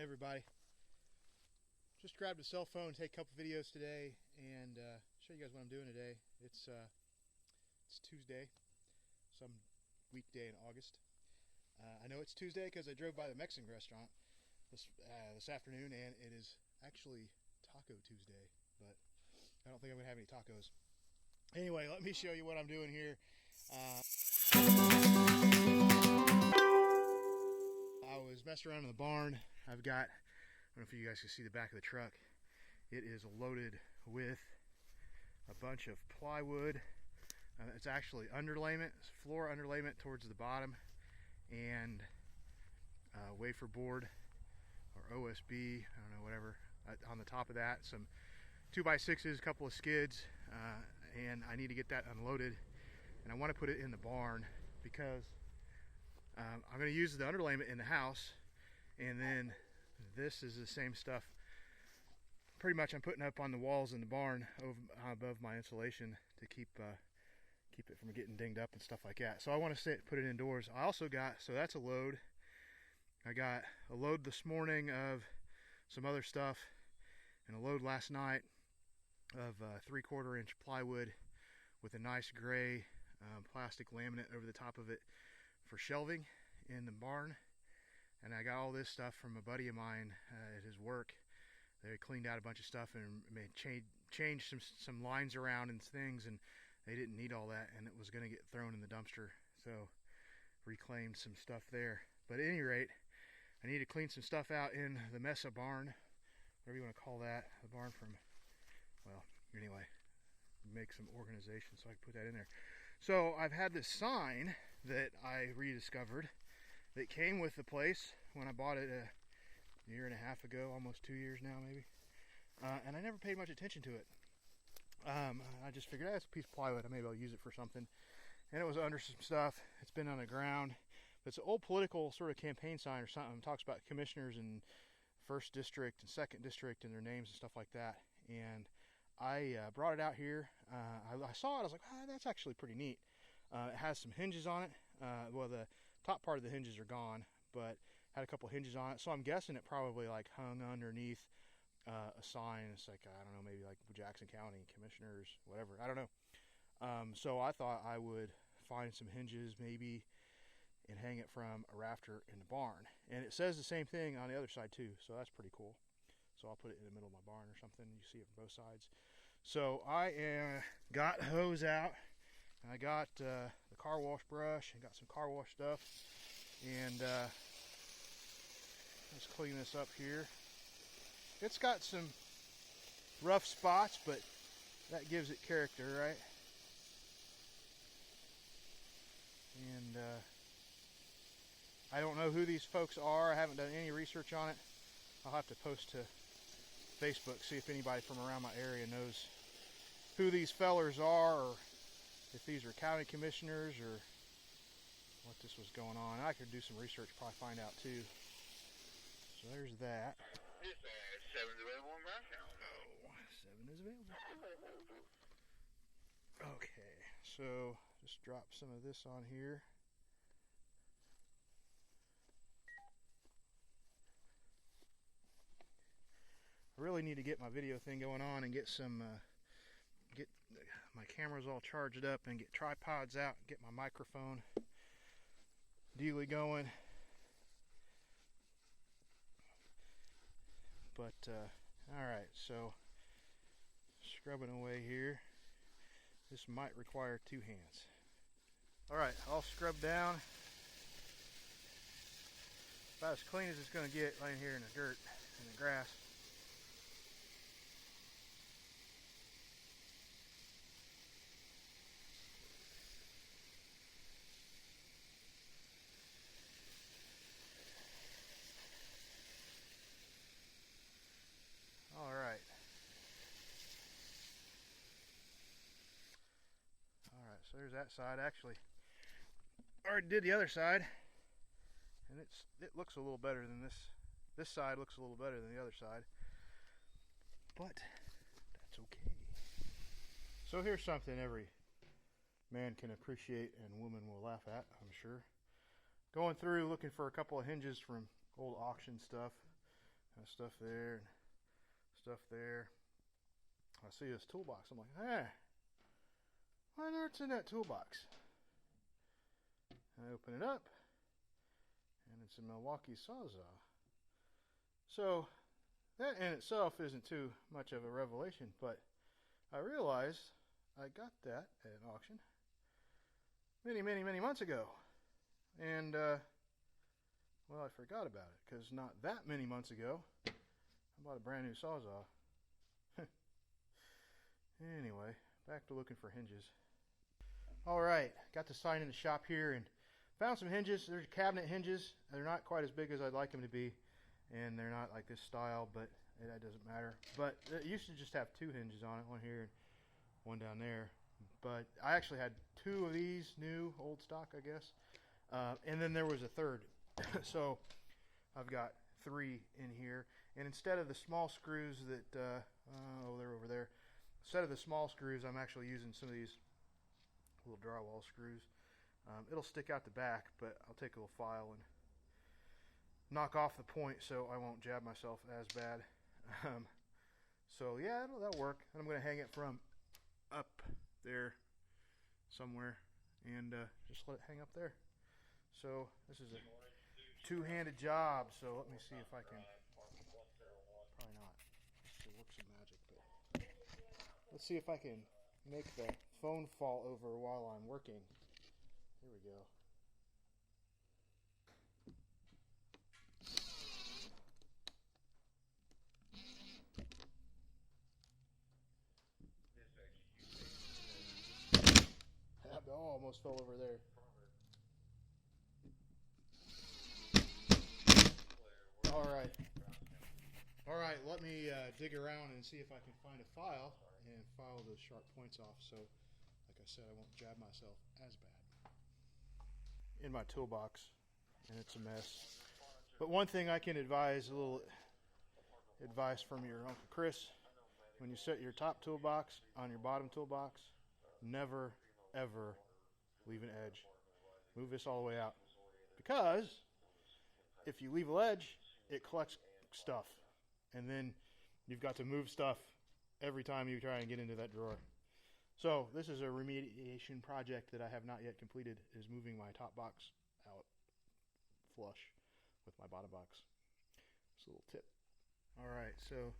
everybody. Just grabbed a cell phone, take a couple videos today, and show you guys what I'm doing today. It's Tuesday, some weekday in August. I know it's Tuesday because I drove by the Mexican restaurant this afternoon, and it is actually Taco Tuesday, but I don't think I'm gonna have any tacos. Anyway, let me show you what I'm doing here. I was messing around in the barn. I don't know if you guys can see the back of the truck. It is loaded with a bunch of plywood. It's actually underlayment, it's floor underlayment towards the bottom, and wafer board or OSB, I don't know, whatever. On the top of that, some 2x6s, a couple of skids, and I need to get that unloaded. And I want to put it in the barn because I'm going to use the underlayment in the house, and then this is the same stuff pretty much I'm putting up on the walls in the barn above my insulation to keep it from getting dinged up and stuff like that. So I want to put it indoors. I also got, so that's a load. I got a load this morning of some other stuff, and a load last night of 3/4 inch plywood with a nice gray plastic laminate over the top of it for shelving in the barn. And I got all this stuff from a buddy of mine at his work. They cleaned out a bunch of stuff and changed some lines around and things, and they didn't need all that, and it was going to get thrown in the dumpster. So reclaimed some stuff there. But at any rate, I need to clean some stuff out in the Mesa barn, whatever you want to call that. The barn from, well, anyway, make some organization so I can put that in there. So I've had this sign that I rediscovered that came with the place when I bought it a year and a half ago, almost 2 years now maybe, and I never paid much attention to it. I just figured, it's a piece of plywood, I may be able to use it for something, and it was under some stuff. It's been on the ground. It's an old political sort of campaign sign or something. It talks about commissioners in 1st District and 2nd District and their names and stuff like that, and I brought it out here. I saw it, I was like, that's actually pretty neat. It has some hinges on it. Well, the top part of the hinges are gone, but had a couple hinges on it, so I'm guessing it probably like hung underneath a sign. It's like, I don't know, maybe like Jackson County Commissioners, whatever, I don't know. So I thought I would find some hinges maybe and hang it from a rafter in the barn, and it says the same thing on the other side too, so that's pretty cool. So I'll put it in the middle of my barn or something. You see it from both sides. So I got the hose out, and I got the car wash brush, and got some car wash stuff, and let's clean this up here. It's got some rough spots, but that gives it character, right? And I don't know who these folks are. I haven't done any research on it. I'll have to post to Facebook, see if anybody from around my area knows who these fellers are, or if these are county commissioners, or what this was going on. I could do some research, probably find out too. So there's that. 7's available right now. Oh, 7 is available. Okay, so just drop some of this on here. I really need to get my video thing going on and get my cameras all charged up and get tripods out, get my microphone dealy going. But alright, so scrubbing away here. This might require 2 hands. Alright, all scrubbed down. About as clean as it's going to get laying here in the dirt and the grass. Alright, so there's that side. Actually, I already did the other side, and it looks a little better than this. This side looks a little better than the other side, but that's okay. So here's something every man can appreciate and woman will laugh at, I'm sure. Going through looking for a couple of hinges from old auction stuff. Stuff there, stuff there. I see this toolbox. I'm like, hey, what on earth's in that toolbox? I open it up, and it's a Milwaukee Sawzall. So that in itself isn't too much of a revelation, but I realized I got that at an auction many months ago. And, well, I forgot about it, because not that many months ago, I bought a brand new Sawzall. Anyway, back to looking for hinges. Alright, got the sign in the shop here and found some hinges. There's cabinet hinges. They're not quite as big as I'd like them to be, and they're not like this style, but that doesn't matter. But it used to just have two hinges on it, one here and one down there. But I actually had two of these, new, old stock, I guess. And then there was a third. So I've got three in here. And instead of the small screws that, oh, they're over there. Instead of the small screws, I'm actually using some of these little drywall screws. It'll stick out the back, but I'll take a little file and knock off the point so I won't jab myself as bad. So yeah, that'll work. And I'm going to hang it from up there somewhere and just let it hang up there. So this is a two-handed job, so let me see if I can, probably not, it looks some magic, but let's see if I can make the phone fall over while I'm working. Here we go. That almost fell over there. Alright, let me dig around and see if I can find a file and file those sharp points off so, like I said, I won't jab myself as bad. In my toolbox, and it's a mess. But one thing I can advise, a little advice from your Uncle Chris, when you set your top toolbox on your bottom toolbox, never, ever leave an edge. Move this all the way out. Because if you leave a ledge, it collects stuff. And then you've got to move stuff every time you try and get into that drawer. So this is a remediation project that I have not yet completed, is moving my top box out flush with my bottom box. Just a little tip. Alright, so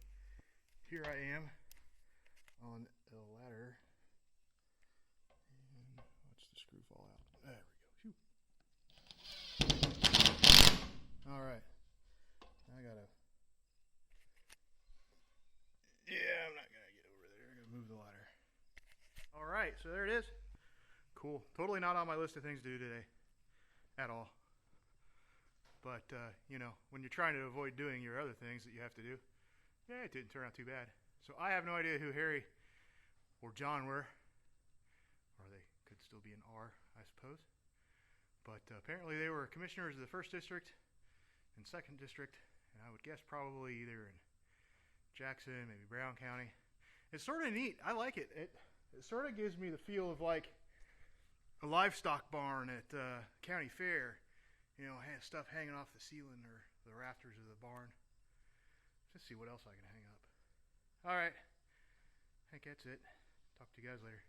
here I am on a ladder. And watch the screw fall out. There we go. Alright. I gotta... Yeah, I'm not gonna get over there. I'm gonna move the ladder. Alright, so there it is. Cool. Totally not on my list of things to do today. At all. But, you know, when you're trying to avoid doing your other things that you have to do, yeah, it didn't turn out too bad. So I have no idea who Harry or John were. Or they could still be an R, I suppose. But apparently they were commissioners of the 1st District and 2nd District. And I would guess probably either in Jackson, maybe Brown County. It's sort of neat. I like it. It sort of gives me the feel of like a livestock barn at county fair. You know, stuff hanging off the ceiling or the rafters of the barn. Let's see what else I can hang up. Alright. I think that's it. Talk to you guys later.